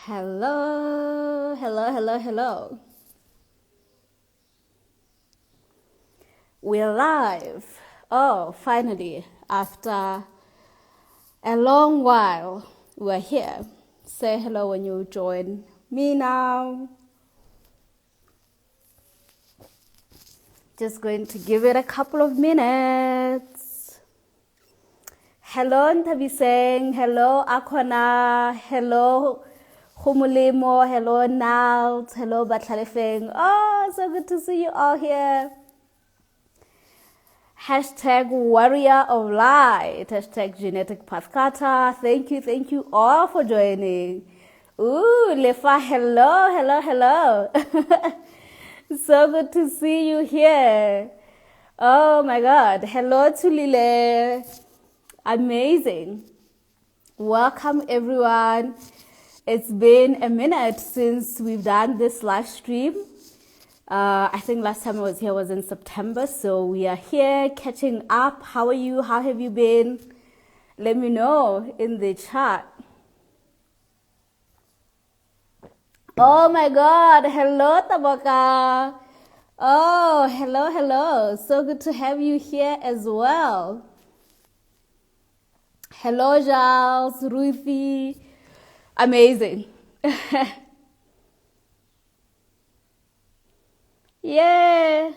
Hello, hello, hello, hello. We're live. Oh, finally, after a long while, we're here. Say hello when you join me now. Just going to give it a couple of minutes. Hello, Ntabiseng. Hello, Akwana. Hello, Humulimo. Hello, Nalt. Hello, Batlalefeng. Oh, so good to see you all here. Hashtag warrior of light. Hashtag genetic Pathcutter. Thank you all for joining. Ooh, Lefa, hello, hello, hello. So good to see you here. Oh my God. Hello to Lile. Amazing. Welcome everyone. It's been a minute since we've done this live stream. I think last time I was here was in September, so we are here catching up. How are you? How have you been? Let me know in the chat. Oh my God. Hello, Taboka. Oh, hello, hello. So good to have you here as well. Hello, Giles, Ruthie. Amazing. Yeah.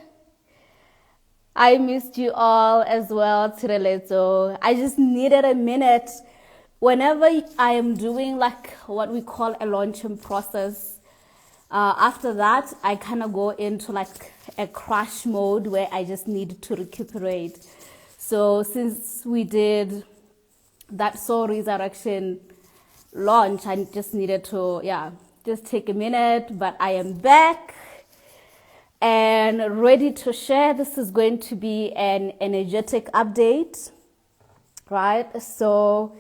I missed you all as well, Tireleto. I just needed a minute. Whenever I am doing like what we call a launching process, after that, I kind of go into like a crash mode where I just need to recuperate. So since we did that soul resurrection launch, I just needed to, just take a minute, but I am back and ready to share. This is going to be an energetic update, right? So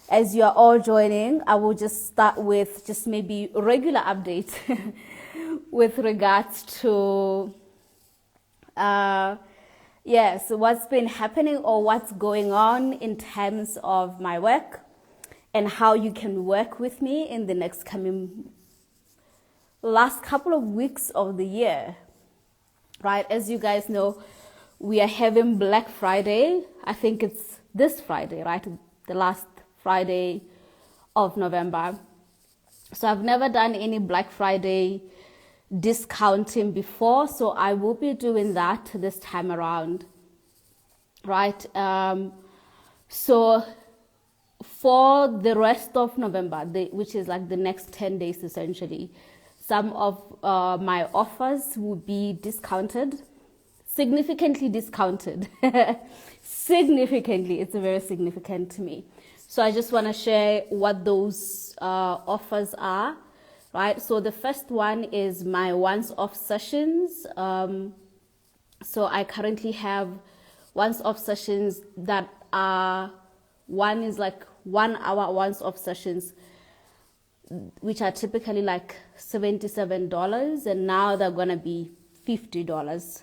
as you are all joining, I will just start with just maybe regular updates with regards to, so what's been happening or what's going on in terms of my work and how you can work with me in the next last couple of weeks of the year, right? As you guys know, we are having Black Friday. I think it's this Friday, right? The last Friday of November. So I've never done any Black Friday discounting before, so I will be doing that this time around, right? So for the rest of November, which is like the next 10 days essentially, some of my offers will be discounted, significantly discounted. Significantly, it's very significant to me. So I just want to share what those offers are, right? So the first one is my once-off sessions. So I currently have once-off sessions that are, one is like 1 hour once-off sessions, which are typically like $77, and now they're gonna be $50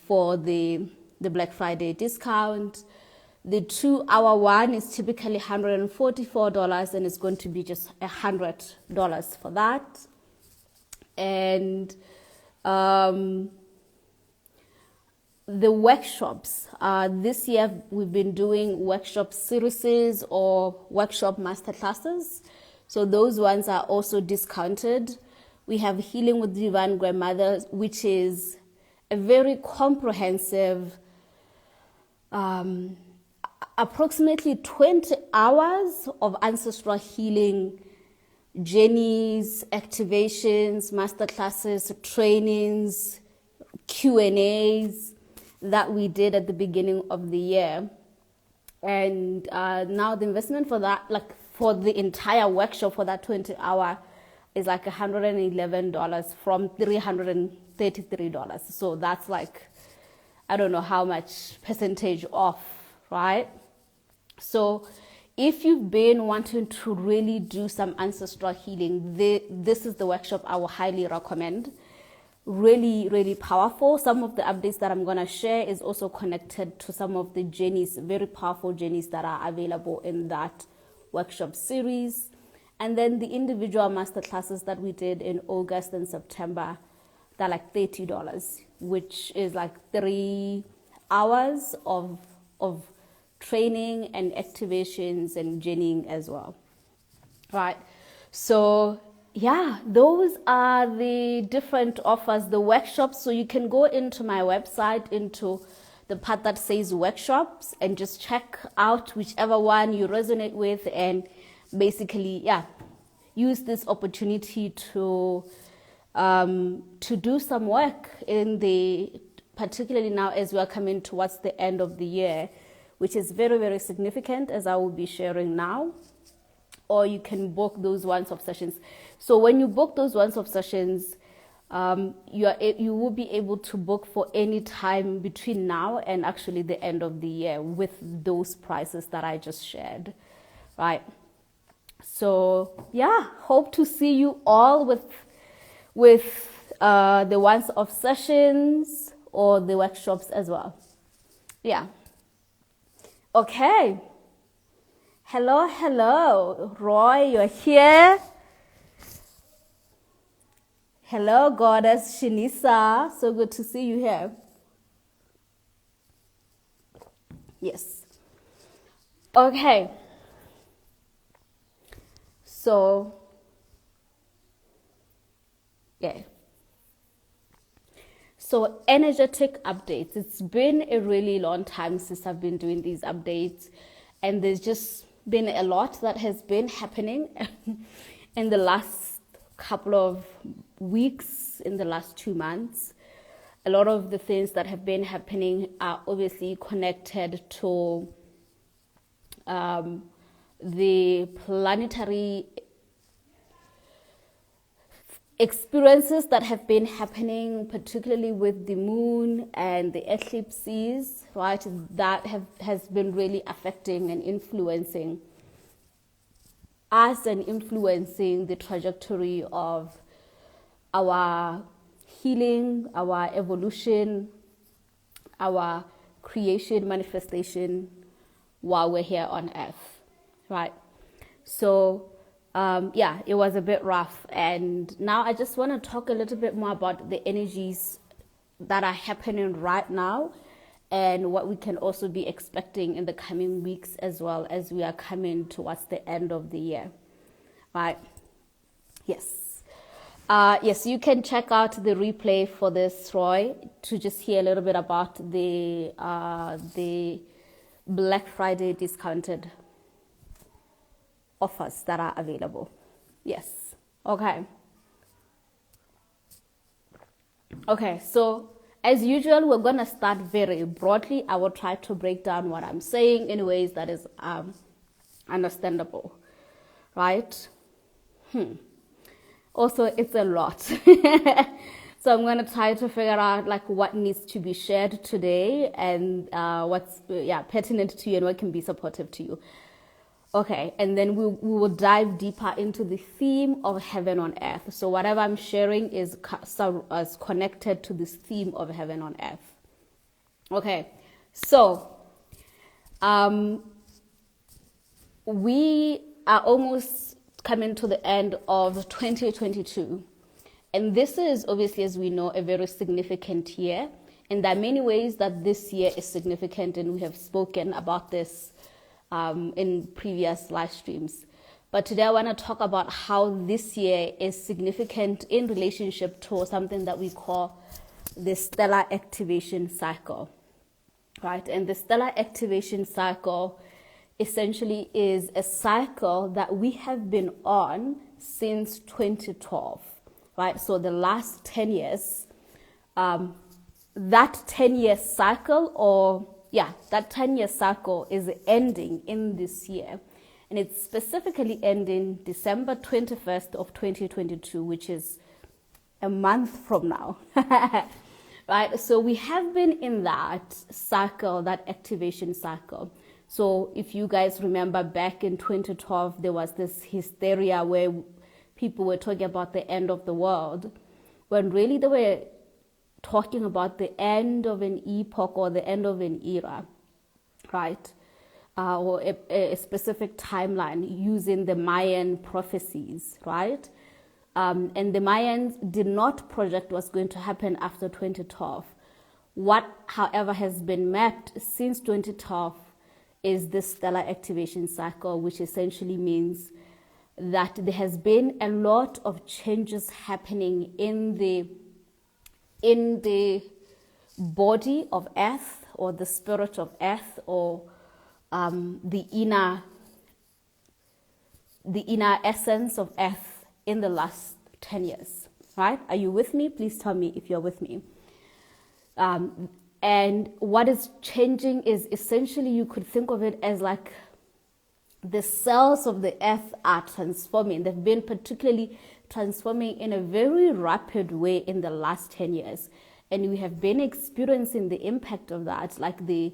for the Black Friday discount. The 2 hour one is typically $144, and it's going to be just $100 for that. And the workshops, this year we've been doing workshop series or workshop masterclasses. So those ones are also discounted. We have Healing with Divine Grandmother, which is a very comprehensive, approximately 20 hours of ancestral healing journeys, activations, masterclasses, trainings, Q&As that we did at the beginning of the year. And now the investment for that, like for the entire workshop for that 20 hour is like $111 from $333. So that's like, I don't know how much percentage off, right? So if you've been wanting to really do some ancestral healing, this is the workshop I will highly recommend. Really, really powerful. Some of the updates that I'm going to share is also connected to some of the journeys, very powerful journeys that are available in that workshop series. And then the individual masterclasses that we did in August and September, they're like $30, which is like 3 hours of training and activations and journeying as well. Right. So yeah, those are the different offers, the workshops. So you can go into my website, into the part that says workshops, and just check out whichever one you resonate with, and basically, yeah, use this opportunity to do some work in the, particularly now as we are coming towards the end of the year, which is very, very significant, as I will be sharing now. Or you can book those once-off sessions. So when you book those once-off sessions, you will be able to book for any time between now and actually the end of the year with those prices that I just shared, right? So yeah, hope to see you all with the once-off sessions or the workshops as well. Yeah. Okay. Hello, Roy, you're here. Hello, Goddess Shinisa. So good to see you here. Yes. Okay. So, yeah. So, energetic updates. It's been a really long time since I've been doing these updates, and there's just been a lot that has been happening in the last couple of weeks, in the last 2 months. A lot of the things that have been happening are obviously connected to the planetary experiences that have been happening, particularly with the moon and the eclipses, right? That has been really affecting and influencing us and influencing the trajectory of our healing, our evolution, our creation, manifestation while we're here on earth, right? So yeah, it was a bit rough. And now I just want to talk a little bit more about the energies that are happening right now and what we can also be expecting in the coming weeks, as well as we are coming towards the end of the year, right? Yes. Yes, you can check out the replay for this, Roy, to just hear a little bit about the Black Friday discounted offers that are available. Yes. Okay. Okay, so as usual, we're going to start very broadly. I will try to break down what I'm saying in ways that is understandable, right? Also, it's a lot. So I'm going to try to figure out like what needs to be shared today and what's pertinent to you and what can be supportive to you. Okay, and then we will dive deeper into the theme of heaven on earth. So whatever I'm sharing is connected to this theme of heaven on earth. Okay, so we are almost coming to the end of 2022. And this is obviously, as we know, a very significant year. And there are many ways that this year is significant, and we have spoken about this in previous live streams. But today I want to talk about how this year is significant in relationship to something that we call the stellar activation cycle, right? And the stellar activation cycle essentially is a cycle that we have been on since 2012, right? So the last 10 years, that 10-year cycle, that 10-year cycle is ending in this year. And it's specifically ending December 21st of 2022, which is a month from now, right? So we have been in that cycle, that activation cycle. So if you guys remember back in 2012, there was this hysteria where people were talking about the end of the world, when really they were talking about the end of an epoch or the end of an era, right? or a specific timeline using the Mayan prophecies, right? And the Mayans did not project what's going to happen after 2012. What, however, has been mapped since 2012 is the stellar activation cycle, which essentially means that there has been a lot of changes happening in the body of Earth, or the spirit of Earth, or the inner essence of Earth in the last 10 years, right? Are you with me? Please tell me if you're with me. And what is changing is essentially, you could think of it as like the cells of the Earth are transforming. They've been particularly transforming in a very rapid way in the last 10 years. And we have been experiencing the impact of that, like the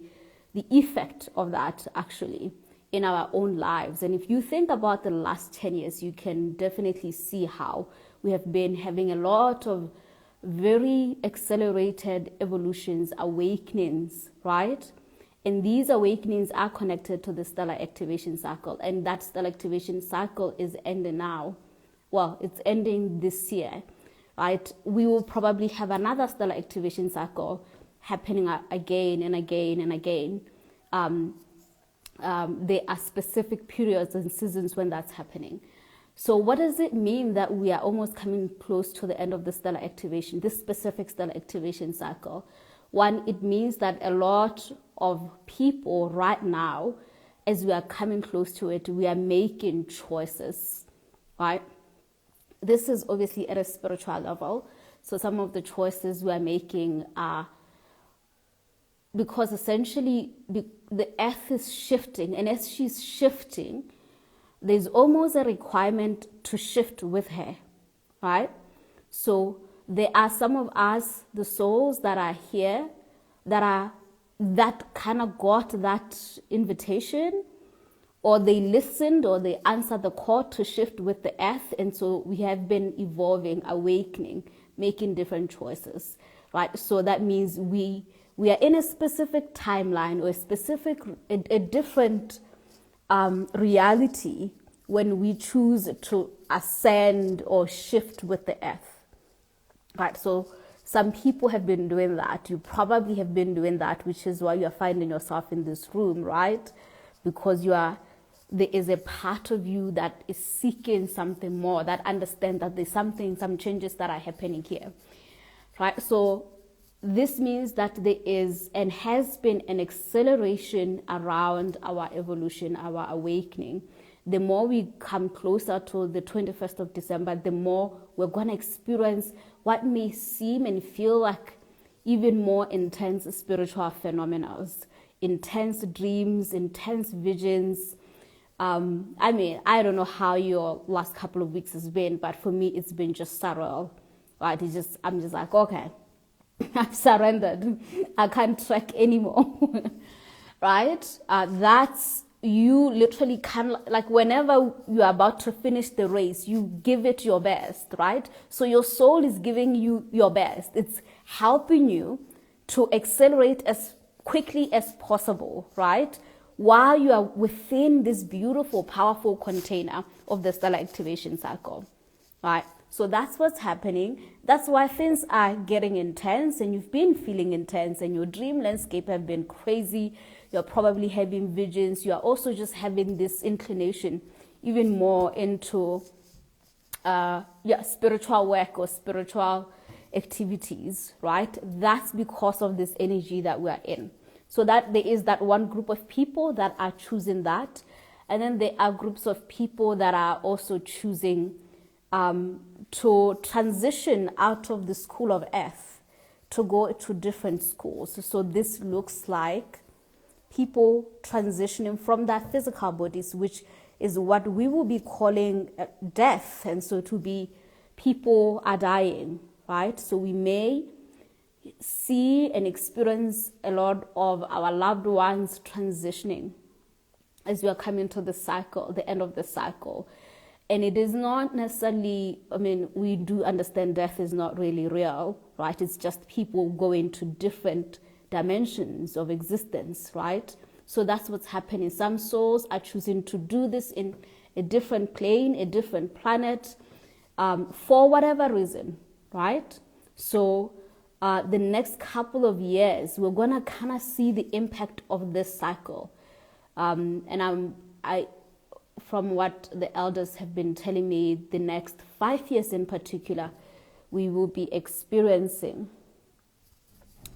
effect of that actually in our own lives. And if you think about the last 10 years, you can definitely see how we have been having a lot of very accelerated evolutions, awakenings, right? And these awakenings are connected to the stellar activation cycle. And that stellar activation cycle is ending now. Well, it's ending this year, right? We will probably have another stellar activation cycle happening again and again and again. There are specific periods and seasons when that's happening. So what does it mean that we are almost coming close to the end of the stellar activation, this specific stellar activation cycle? One, it means that a lot of people right now, as we are coming close to it, we are making choices, right? This is obviously at a spiritual level. So some of the choices we are making are because essentially the earth is shifting, and as she's shifting, there's almost a requirement to shift with her, right? So there are some of us, the souls that are here, that kind of got that invitation, or they listened, or they answered the call to shift with the earth. And so we have been evolving, awakening, making different choices, right? So that means we are in a specific timeline, or a different reality when we choose to ascend or shift with the earth, right? So some people have been doing that. You probably have been doing that, which is why you are finding yourself in this room, right? Because there is a part of you that is seeking something more, that understands that there's some changes that are happening here, right? So this means that there is and has been an acceleration around our evolution, our awakening. The more we come closer to the 21st of December, the more we're going to experience what may seem and feel like even more intense spiritual phenomena, intense dreams, intense visions. I don't know how your last couple of weeks has been, but for me, it's been just surreal, right? I'm just like, okay, I've surrendered. I can't track anymore, right? That's, you literally can, like whenever you're about to finish the race, you give it your best, right? So your soul is giving you your best. It's helping you to accelerate as quickly as possible, right? While you are within this beautiful, powerful container of the stellar activation cycle, right? So that's what's happening. That's why things are getting intense, and you've been feeling intense, and your dream landscape have been crazy. You're probably having visions. You are also just having this inclination even more into spiritual work or spiritual activities, right? That's because of this energy that we are in. So that there is that one group of people that are choosing that. And then there are groups of people that are also choosing to transition out of the school of Earth to go to different schools. So this looks like people transitioning from their physical bodies, which is what we will be calling death. And so to be, people are dying, right? So we may see and experience a lot of our loved ones transitioning as we are coming to the cycle, the end of the cycle. And it is not necessarily, we do understand death is not really real, right? It's just people going to different dimensions of existence, right? So that's what's happening. Some souls are choosing to do this in a different plane, a different planet, for whatever reason, right? So the next couple of years, we're going to kind of see the impact of this cycle. And from what the elders have been telling me, the next 5 years in particular, we will be experiencing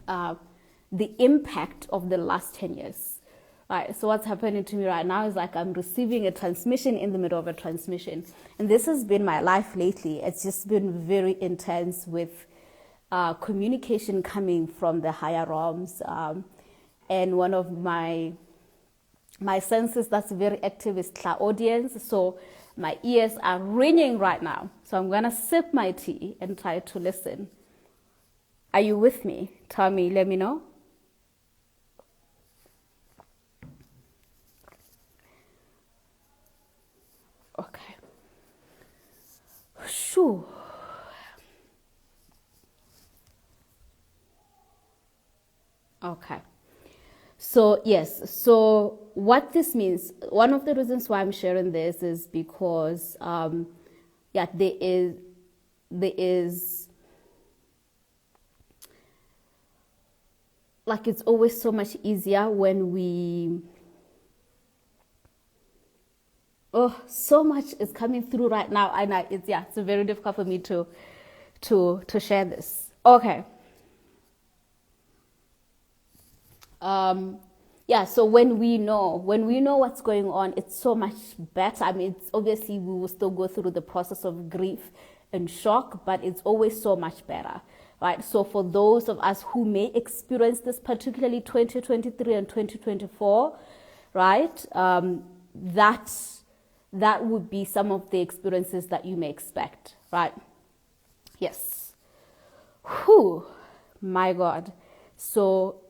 the impact of the last 10 years. Right, so what's happening to me right now is like I'm receiving a transmission in the middle of a transmission. And this has been my life lately. It's just been very intense with communication coming from the higher realms. And one of my senses that's very active is clairaudience. So my ears are ringing right now. So I'm going to sip my tea and try to listen. Are you with me? Tell me, let me know. Okay. Shoo. Okay. So yes, so what this means, one of the reasons why I'm sharing this is because there is like, it's always so much easier when we so much is coming through right now. I know it's very difficult for me to share this. Okay. So when we know what's going on, it's so much better. I mean, it's obviously we will still go through the process of grief and shock, but it's always so much better, right? So for those of us who may experience this, particularly 2023 and 2024, right? That would be some of the experiences that you may expect, right? Yes. Whew, my God. So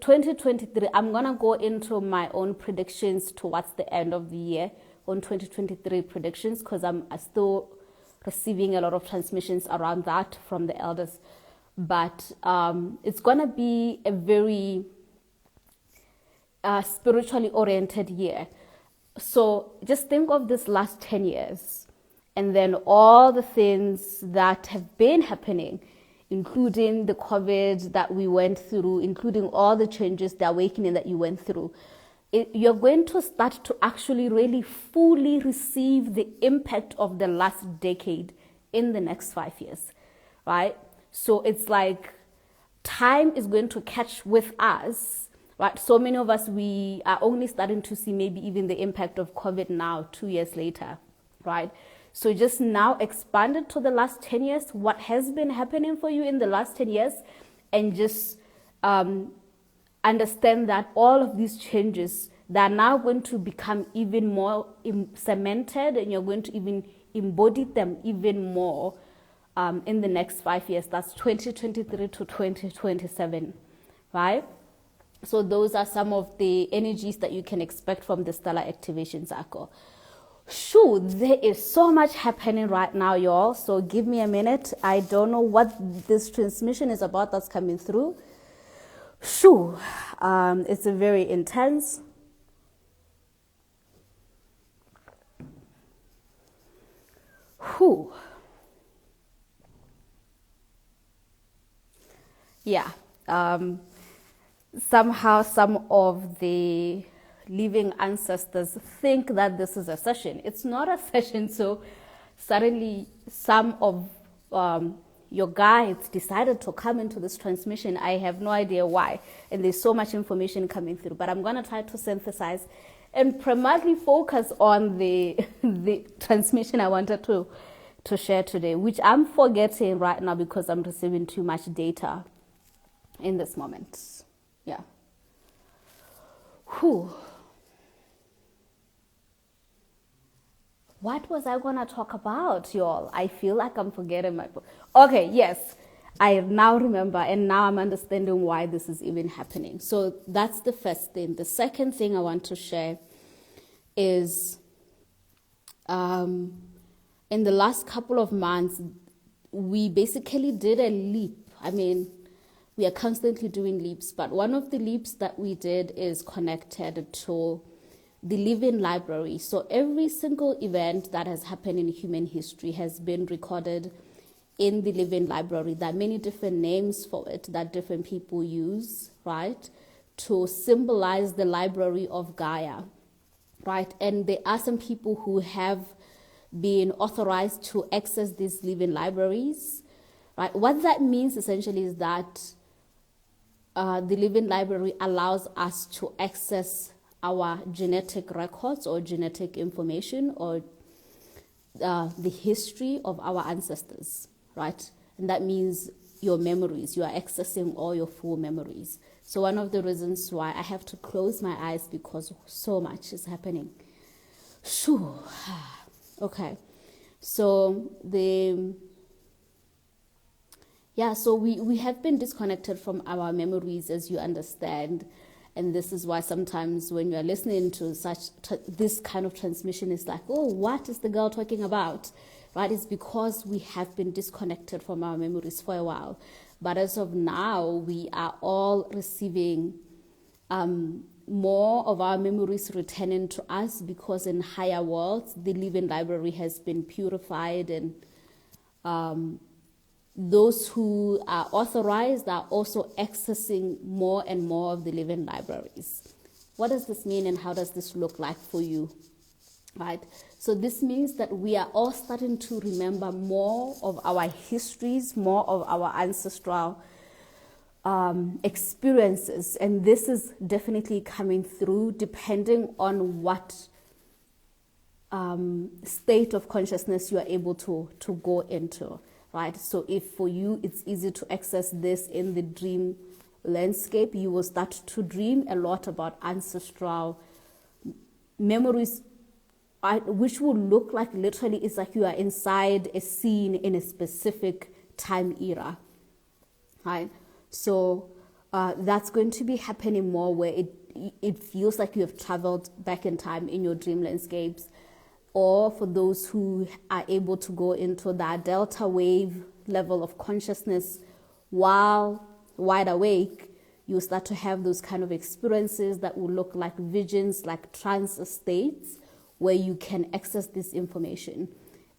2023, I'm going to go into my own predictions towards the end of the year on 2023 predictions, because I'm still receiving a lot of transmissions around that from the elders. But it's going to be a very spiritually oriented year. So just think of this last 10 years and then all the things that have been happening, including the COVID that we went through, including all the changes, the awakening that you went through. You're going to start to actually really fully receive the impact of the last decade in the next 5 years, right? So it's like time is going to catch with us. Right, so many of us, we are only starting to see maybe even the impact of COVID now, 2 years later, right? So just now expand it to the last 10 years, what has been happening for you in the last 10 years, and just understand that all of these changes, that are now going to become even more cemented, and you're going to even embody them even more in the next 5 years. That's 2023 to 2027, right? So those are some of the energies that you can expect from the stellar activation cycle. Shoo, there is so much happening right now, y'all. So give me a minute. I don't know what this transmission is about that's coming through. Shoo, it's a very intense. Whew. Yeah. Somehow some of the living ancestors think that this is a session. It's not a session. So suddenly some of your guides decided to come into this transmission. I have no idea why. And there's so much information coming through. But I'm going to try to synthesize and primarily focus on the transmission I wanted to share today, which I'm forgetting right now because I'm receiving too much data in this moment. Yeah. Whew. What was I going to talk about, y'all? I feel like I'm forgetting my book. Okay, yes. I now remember, and now I'm understanding why this is even happening. So that's the first thing. The second thing I want to share is in the last couple of months, we basically did a leap. I mean, we are constantly doing leaps, but one of the leaps that we did is connected to the living library. So every single event that has happened in human history has been recorded in the living library. There are many different names for it that different people use, right, to symbolize the library of Gaia, right? And there are some people who have been authorized to access these living libraries, right? What that means essentially is that the living library allows us to access our genetic records or genetic information or the history of our ancestors, right? And that means your memories. You are accessing all your full memories. So one of the reasons why I have to close my eyes because so much is happening. Shoo. Okay. So so we have been disconnected from our memories, as you understand. And this is why sometimes when you're listening to this kind of transmission, it's like, oh, what is the girl talking about? Right? It's because we have been disconnected from our memories for a while. But as of now, we are all receiving more of our memories returning to us because in higher worlds, the living library has been purified, and those who are authorized are also accessing more and more of the living libraries. What does this mean and how does this look like for you? Right? So this means that we are all starting to remember more of our histories, more of our ancestral experiences. And this is definitely coming through depending on what state of consciousness you are able to go into. Right? So if for you it's easy to access this in the dream landscape, you will start to dream a lot about ancestral memories, which will look like literally it's like you are inside a scene in a specific time era. Right? So that's going to be happening more where it feels like you have traveled back in time in your dream landscapes. Or for those who are able to go into that delta wave level of consciousness while wide awake, you start to have those kind of experiences that will look like visions, like trance states, where you can access this information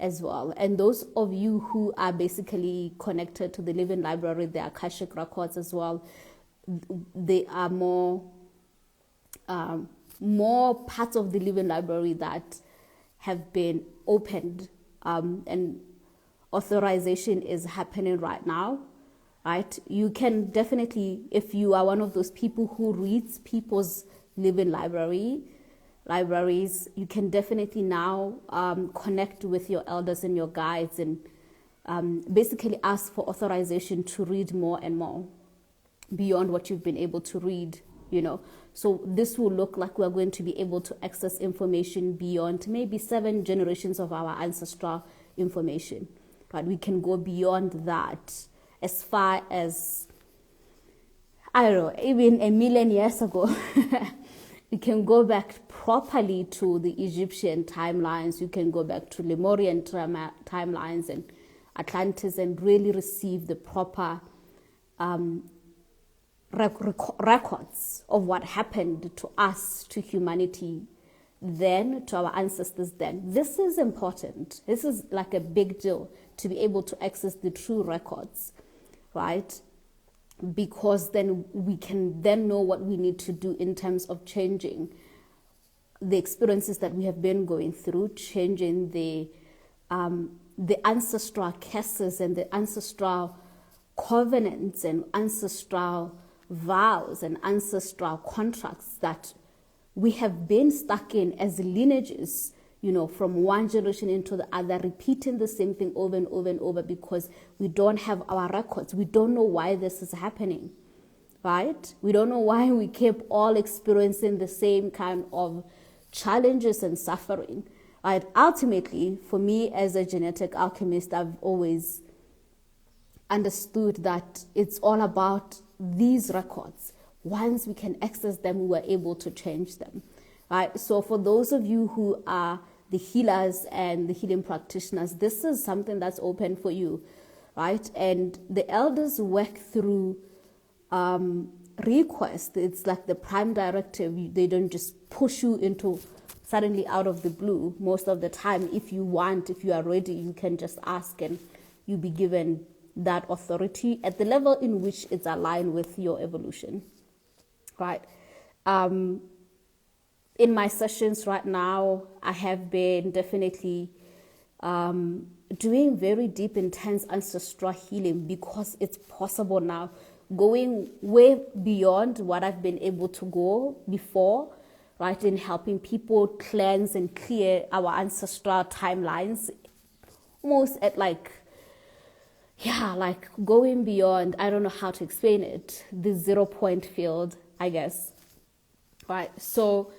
as well. And those of you who are basically connected to the living library, the Akashic records as well, they are more parts of the living library that have been opened, and authorization is happening right now, right? You can definitely, if you are one of those people who reads people's living libraries, you can definitely now connect with your elders and your guides and basically ask for authorization to read more and more beyond what you've been able to read, So this will look like we're going to be able to access information beyond maybe 7 generations of our ancestral information, right? We can go beyond that as far as, I don't know, even 1,000,000 years ago. You can go back properly to the Egyptian timelines. You can go back to Lemurian timelines and Atlantis and really receive the proper records of what happened to us, to humanity then, to our ancestors then. This is important. This is like a big deal to be able to access the true records, right? Because then we can then know what we need to do in terms of changing the experiences that we have been going through, changing the ancestral curses and the ancestral covenants and ancestral vows and ancestral contracts that we have been stuck in as lineages, from one generation into the other, repeating the same thing over and over and over because we don't have our records. We don't know why this is happening, right? We don't know why we keep all experiencing the same kind of challenges and suffering, right? Ultimately, for me as a genetic alchemist, I've always understood that it's all about these records. Once we can access them, we are able to change them, right? So for those of you who are the healers and the healing practitioners, this is something that's open for you, right? And the elders work through request. It's like the prime directive. They don't just push you into suddenly out of the blue. Most of the time, if you are ready, you can just ask and you'll be given that authority at the level in which it's aligned with your evolution, right? In my sessions right now, I have been definitely doing very deep, intense ancestral healing because it's possible now, going way beyond what I've been able to go before, right, in helping people cleanse and clear our ancestral timelines, almost at like going beyond, I don't know how to explain it, the 0 point field, I guess, right? So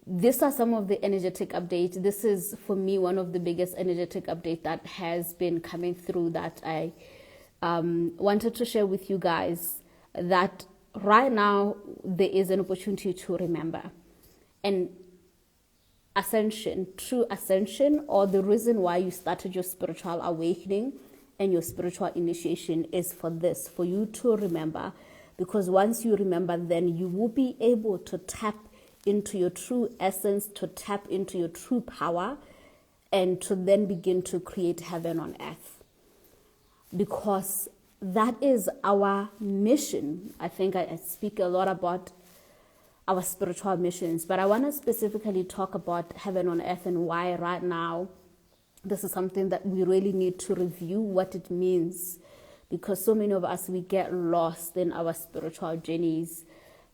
these are some of the energetic updates. This is, for me, one of the biggest energetic updates that has been coming through that I wanted to share with you guys, that right now there is an opportunity to remember. And ascension, true ascension, or the reason why you started your spiritual awakening and your spiritual initiation is for this, for you to remember. Because once you remember, then you will be able to tap into your true essence, to tap into your true power, and to then begin to create heaven on earth. Because that is our mission. I think I speak a lot about our spiritual missions, but I want to specifically talk about heaven on earth and why right now this is something that we really need to review what it means, because so many of us, we get lost in our spiritual journeys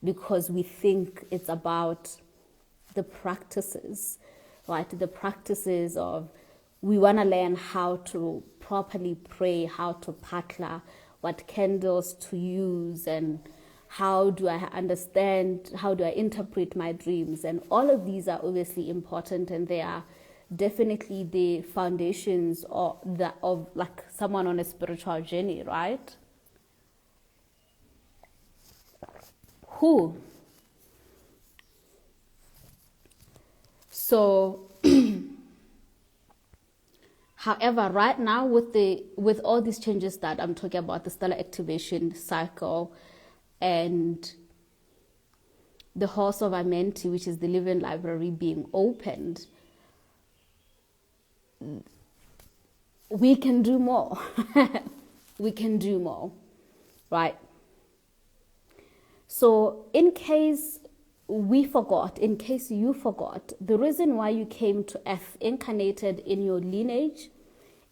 because we think it's about the practices, right? The practices of, we want to learn how to properly pray, how to Pathcutter, what candles to use, and how do I understand, how do I interpret my dreams? And all of these are obviously important, and they are definitely the foundations of like someone on a spiritual journey, right? So however, right now with all these changes that I'm talking about, the stellar activation cycle and the halls of Amenti, which is the living library, being opened, we can do more. We can do more, right? So in case we forgot, in case you forgot, the reason why you came to earth, incarnated in your lineage,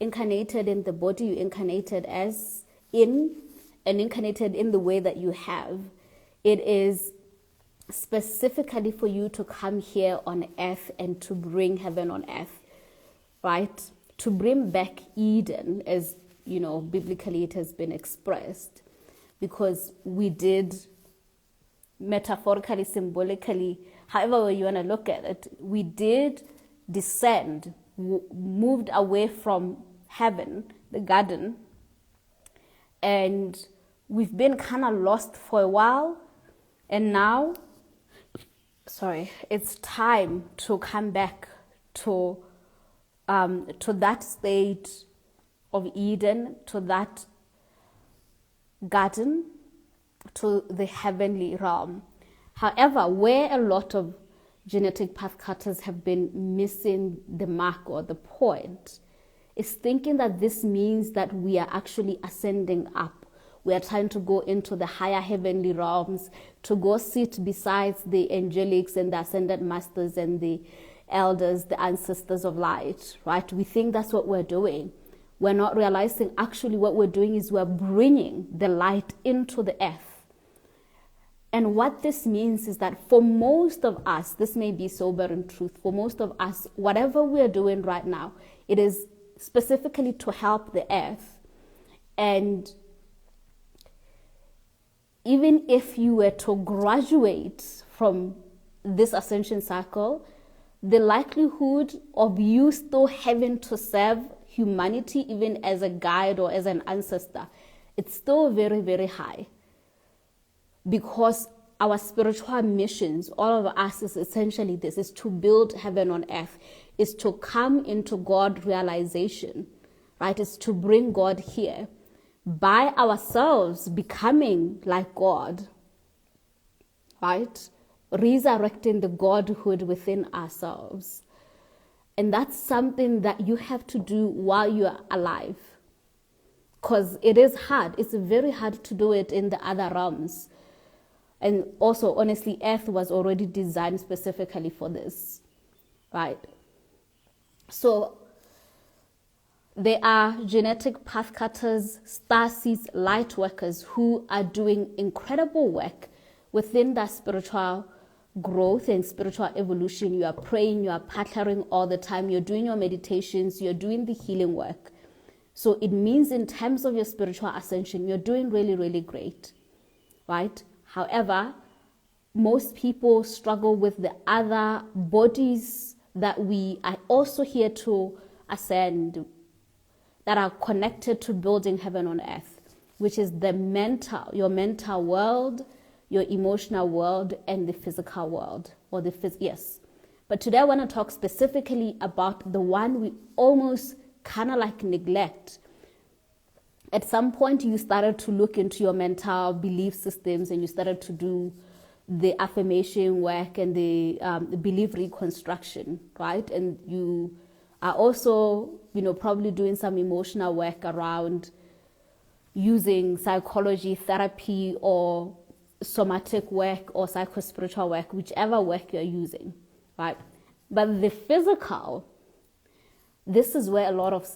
incarnated in the body you incarnated as in, and incarnated in the way that you have, it is specifically for you to come here on earth and to bring heaven on earth, right? To bring back Eden, as you know, biblically it has been expressed, because we did, metaphorically, symbolically, however you want to look at it, we did descend, moved away from heaven, the garden, and we've been kind of lost for a while, and now, it's time to come back to that state of Eden, to that garden, to the heavenly realm. However, where a lot of genetic pathcutters have been missing the mark or the point is thinking that this means that we are actually ascending up. We are trying to go into the higher heavenly realms, to go sit beside the angelics and the ascended masters and the elders, the ancestors of light, right? We think that's what we're doing. We're not realizing actually what we're doing is we're bringing the light into the earth. And what this means is that for most of us, this may be sobering truth, for most of us, whatever we're doing right now, it is specifically to help the earth. And even if you were to graduate from this ascension cycle, the likelihood of you still having to serve humanity, even as a guide or as an ancestor, it's still very, very high. Because our spiritual missions, all of us, is essentially this, is to build heaven on earth, is to come into God realization, right? It's to bring God here. by ourselves becoming like God, right? Resurrecting the Godhood within ourselves. And that's something that you have to do while you're alive. Because it is hard. It's very hard to do it in the other realms. And also, honestly, Earth was already designed specifically for this, right? So there are genetic pathcutters, starseeds, light workers who are doing incredible work within that spiritual growth and spiritual evolution. You are praying, you are partnering all the time, you're doing your meditations, you're doing the healing work. So it means in terms of your spiritual ascension, you're doing really, really great, right? However, most people struggle with the other bodies that we are also here to ascend, that are connected to building heaven on earth, which is your mental world, your emotional world, and the physical world, or yes. But today I want to talk specifically about the one we almost kind of like neglect. At some point, you started to look into your mental belief systems, and you started to do the affirmation work and the belief reconstruction, right? And you are also, probably doing some emotional work around using psychology, therapy, or somatic work, or psycho-spiritual work, whichever work you're using, right? But the physical, this is where a lot of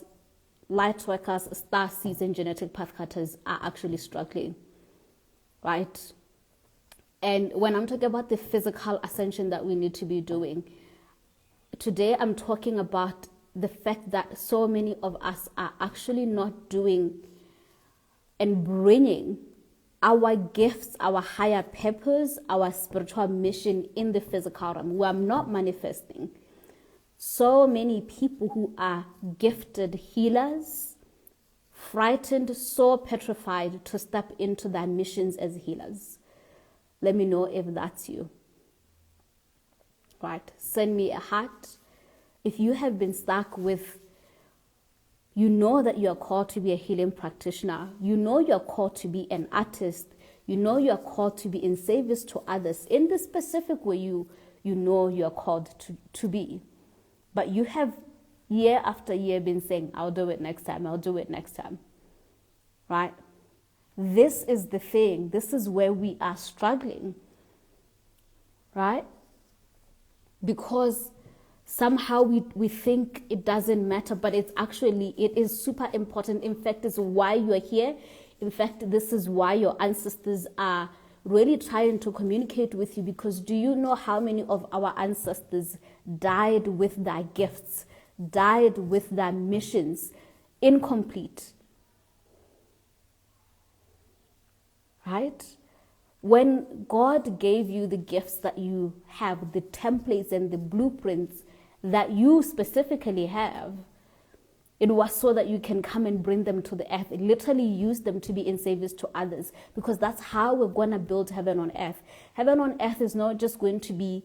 light workers, starseeds, and genetic pathcutters are actually struggling, right? And when I'm talking about the physical ascension that we need to be doing, today I'm talking about the fact that so many of us are actually not doing and bringing our gifts, our higher purpose, our spiritual mission in the physical realm. We are not manifesting. So many people who are gifted healers, frightened, so petrified to step into their missions as healers. Let me know if that's you. Right? Send me a heart. If you have been stuck with, you know that you are called to be a healing practitioner. You know you are called to be an artist. You know you are called to be in service to others in the specific way you know you are called to be. But you have year after year been saying, I'll do it next time, I'll do it next time, right? This is the thing. This is where we are struggling, right? Because somehow we think it doesn't matter, but it is super important. In fact, it's why you are here. In fact, this is why your ancestors are really trying to communicate with you, because do you know how many of our ancestors died with their gifts, died with their missions incomplete? Right? When God gave you the gifts that you have, the templates and the blueprints that you specifically have, it was so that you can come and bring them to the earth, literally use them to be in service to others, because that's how we're going to build heaven on earth. Heaven on earth is not just going to be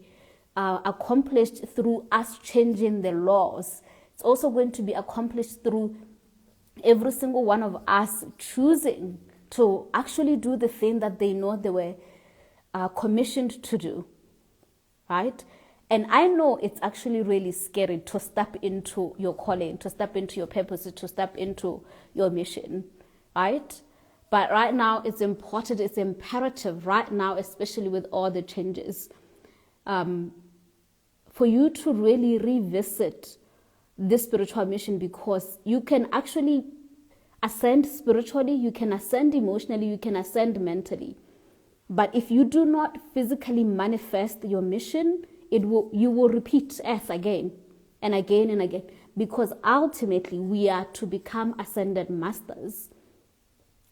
accomplished through us changing the laws. It's also going to be accomplished through every single one of us choosing to actually do the thing that they know they were commissioned to do, right? And I know it's actually really scary to step into your calling, to step into your purpose, to step into your mission, right? But right now, it's important, it's imperative right now, especially with all the changes, for you to really revisit this spiritual mission, because you can actually ascend spiritually, you can ascend emotionally, you can ascend mentally. But if you do not physically manifest your mission, you will repeat earth again and again and again, because ultimately we are to become ascended masters.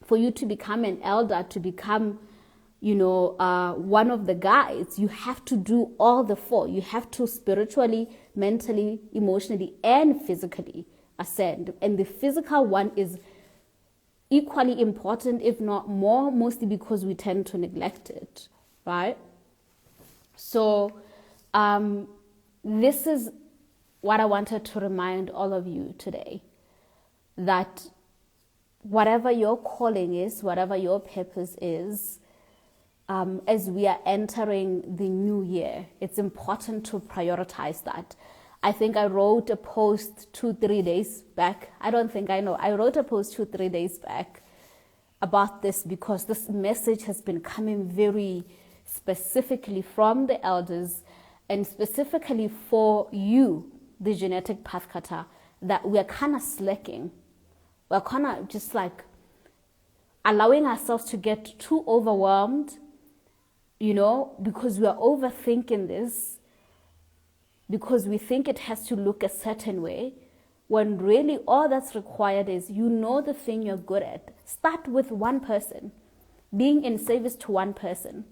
For you to become an elder, to become, one of the guides, you have to do all the four. You have to spiritually, mentally, emotionally, and physically ascend. And the physical one is equally important, if not more, mostly because we tend to neglect it, right? So this is what I wanted to remind all of you today, that whatever your calling is, whatever your purpose is, as we are entering the new year, it's important to prioritize that. I think I wrote a post 2-3 days back. I wrote a post 2-3 days back about this, because this message has been coming very specifically from the elders, and specifically for you, the genetic pathcutter, that we are kind of slacking. We're kind of just like allowing ourselves to get too overwhelmed, because we are overthinking this, because we think it has to look a certain way, when really all that's required is the thing you're good at. Start with one person, being in service to one person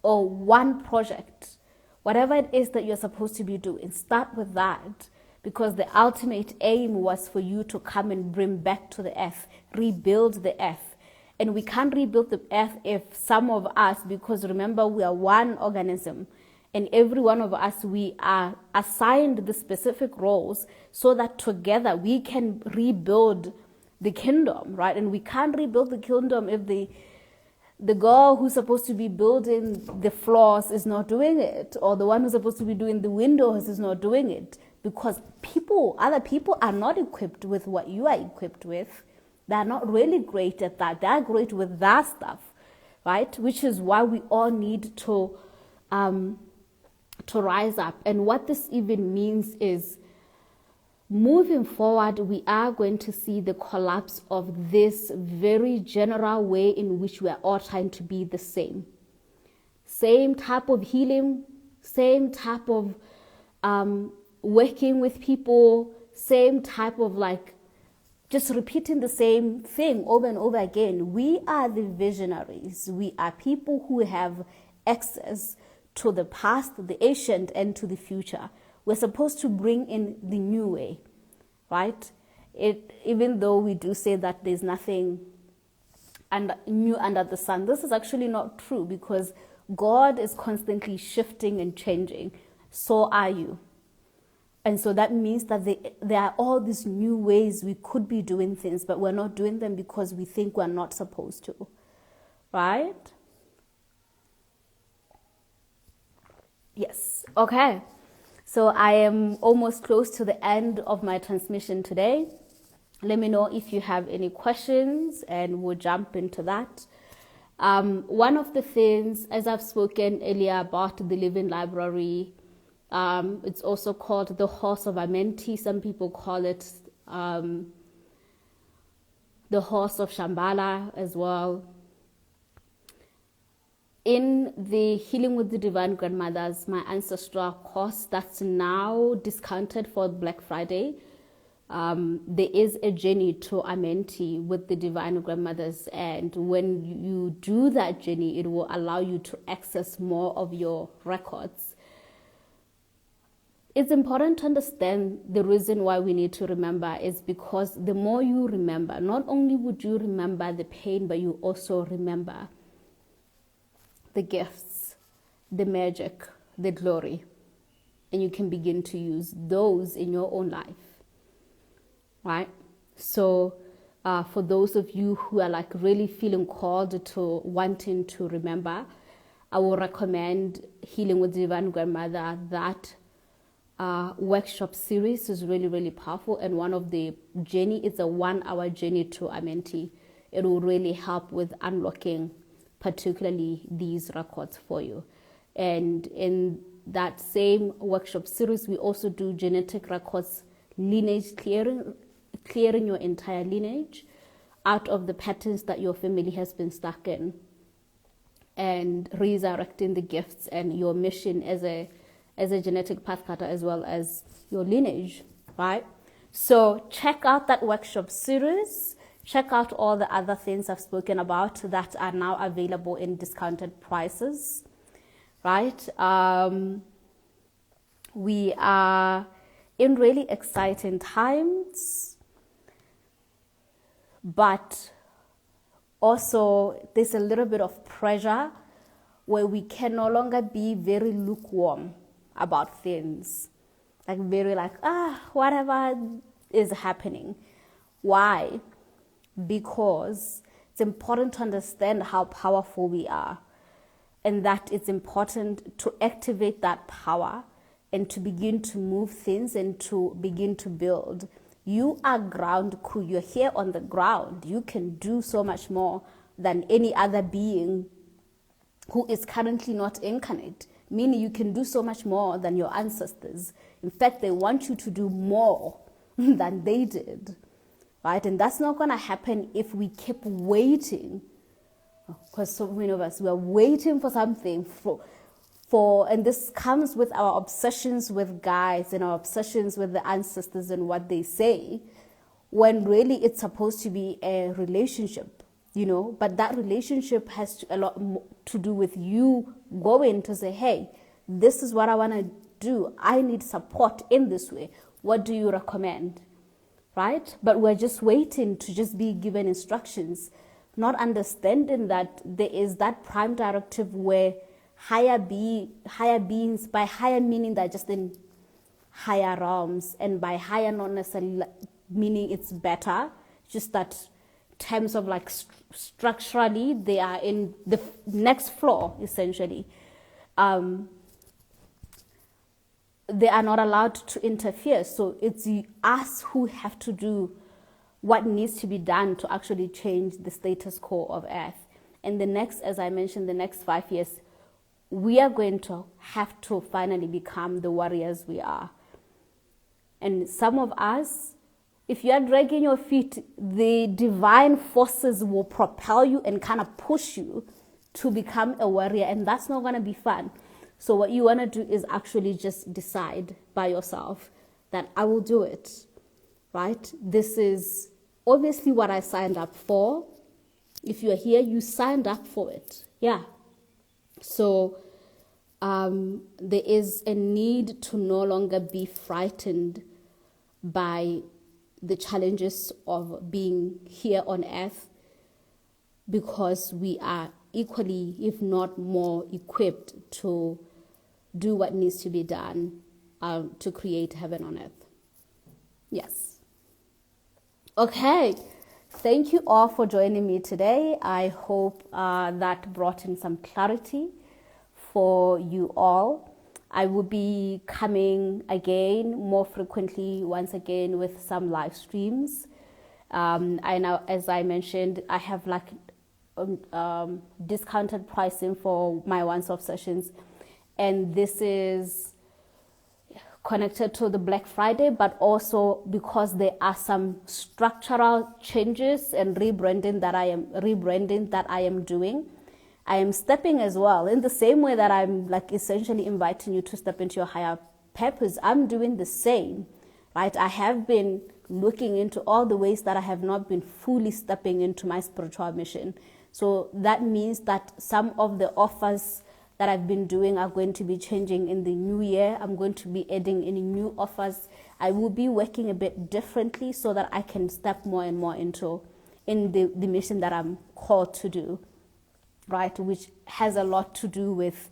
or one project, whatever it is that you're supposed to be doing. Start with that, because the ultimate aim was for you to come and bring back to the earth, rebuild the earth. And we can't rebuild the earth if some of us, because remember, we are one organism, and every one of us, we are assigned the specific roles so that together we can rebuild the kingdom, right? And we can't rebuild the kingdom if the girl who's supposed to be building the floors is not doing it, or the one who's supposed to be doing the windows is not doing it, because other people are not equipped with what you are equipped with. They're not really great at that. They're great with that stuff, right? Which is why we all need to rise up. And what this even means is, moving forward, we are going to see the collapse of this very general way in which we are all trying to be the same. Same type of healing, same type of working with people, same type of just repeating the same thing over and over again. We are the visionaries. We are people who have access to the past, the ancient, and to the future. We're supposed to bring in the new way, right? Even though we do say that there's nothing new under the sun, this is actually not true, because God is constantly shifting and changing. So are you. And so that means that there are all these new ways we could be doing things, but we're not doing them because we think we're not supposed to, right? Yes. Okay. So I am almost close to the end of my transmission today. Let me know if you have any questions, and we'll jump into that. One of the things, as I've spoken earlier about the Living Library, it's also called the Horse of Amenti. Some people call it the Horse of Shambhala as well. In the Healing with the Divine Grandmothers, my ancestral course that's now discounted for Black Friday, there is a journey to Amenti with the Divine Grandmothers. And when you do that journey, it will allow you to access more of your records. It's important to understand the reason why we need to remember is because the more you remember, not only would you remember the pain, but you also remember the gifts, the magic, the glory. And you can begin to use those in your own life, right? So for those of you who are really feeling called to wanting to remember, I will recommend Healing with Divine Grandmother. That workshop series is really, really powerful. And one of the journey is a 1-hour journey to Amenti. It will really help with unlocking particularly these records for you. And in that same workshop series, we also do genetic records, lineage clearing your entire lineage out of the patterns that your family has been stuck in, and resurrecting the gifts and your mission as a genetic pathcutter, as well as your lineage, right? So check out that workshop series. Check out all the other things I've spoken about that are now available in discounted prices, right? We are in really exciting times, but also there's a little bit of pressure where we can no longer be very lukewarm about things, very whatever is happening. Why? because it's important to understand how powerful we are, and that it's important to activate that power and to begin to move things and to begin to build. You are ground crew. You're here on the ground. You can do so much more than any other being who is currently not incarnate, meaning you can do so much more than your ancestors. In fact, they want you to do more than they did, right? And that's not going to happen if we keep waiting, because so many of us, we are waiting for something and this comes with our obsessions with guides and our obsessions with the ancestors and what they say, when really it's supposed to be a relationship, but that relationship has a lot to do with you going to say, hey, this is what I want to do. I need support in this way. What do you recommend? Right? But we're just waiting to just be given instructions, not understanding that there is that prime directive where higher beings, by higher meaning that just in higher realms, and by higher not necessarily meaning it's better, just that terms of like structurally they are in the next floor essentially. They are not allowed to interfere, so it's us who have to do what needs to be done to actually change the status quo of Earth. And as I mentioned, the next 5 years, we are going to have to finally become the warriors we are. And some of us, if you are dragging your feet, the divine forces will propel you and kind of push you to become a warrior, and that's not going to be fun. So what you want to do is actually just decide by yourself that I will do it, right? This is obviously what I signed up for. If you're here, you signed up for it. Yeah. So there is a need to no longer be frightened by the challenges of being here on Earth, because we are equally, if not more, equipped to do what needs to be done to create heaven on earth. Yes. Okay. Thank you all for joining me today. I hope that brought in some clarity for you all. I will be coming again more frequently, once again, with some live streams. I know, as I mentioned, I have like discounted pricing for my once-off sessions, and this is connected to the Black Friday, but also because there are some structural changes and rebranding that I am doing. I am stepping as well in the same way that I'm like essentially inviting you to step into your higher purpose. I'm doing the same, right? I have been looking into all the ways that I have not been fully stepping into my spiritual mission. So that means that some of the offers that I've been doing are going to be changing in the new year. I'm going to be adding any new offers. I will be working a bit differently so that I can step more and more in the mission that I'm called to do, right? Which has a lot to do with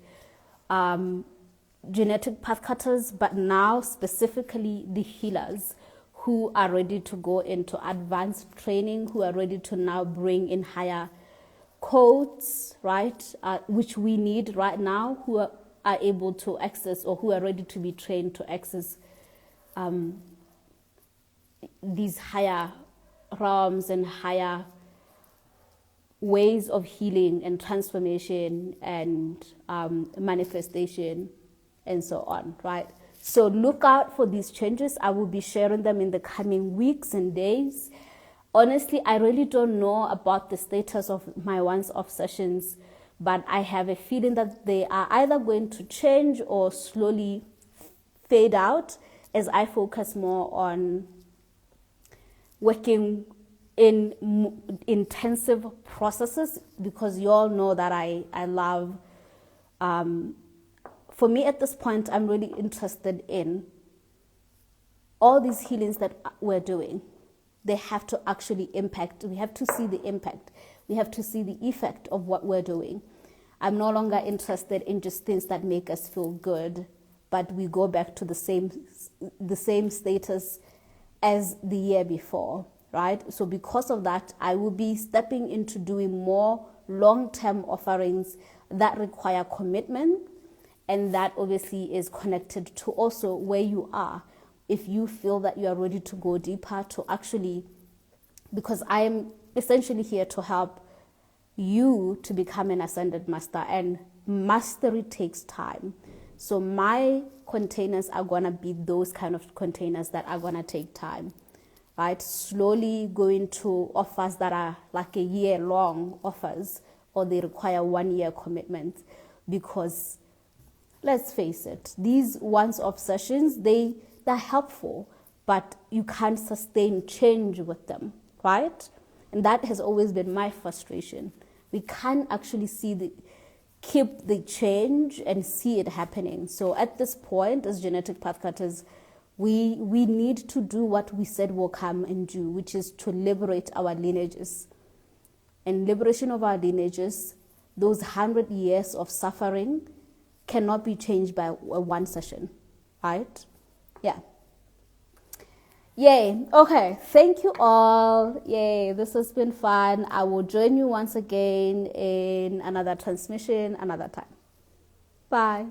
genetic pathcutters, but now specifically the healers who are ready to go into advanced training, who are ready to now bring in higher codes, right, which we need right now, who are able to access, or who are ready to be trained to access these higher realms and higher ways of healing and transformation and manifestation and so on, right? So look out for these changes. I will be sharing them in the coming weeks and days. Honestly, I really don't know about the status of my once-off sessions, but I have a feeling that they are either going to change or slowly fade out as I focus more on working in intensive processes, because you all know that I love, for me at this point, I'm really interested in all these healings that we're doing. They have to actually impact. We have to see the impact. We have to see the effect of what we're doing. I'm no longer interested in just things that make us feel good, but we go back to the same status as the year before, right? So because of that, I will be stepping into doing more long-term offerings that require commitment, and that obviously is connected to also where you are. If you feel that you are ready to go deeper, to actually, because I am essentially here to help you to become an ascended master, and mastery takes time. So my containers are going to be those kind of containers that are going to take time, right? Slowly going to offers that are like a year long offers, or they require 1 year commitment, because let's face it, these once-off sessions, they're helpful, but you can't sustain change with them, right? And that has always been my frustration. We can't actually keep the change and see it happening. So at this point, as genetic pathcutters, we need to do what we said we'll come and do, which is to liberate our lineages. And liberation of our lineages, those 100 years of suffering, cannot be changed by one session, right? Yeah. Yay. Okay. Thank you all. Yay. This has been fun. I will join you once again in another transmission another time. Bye.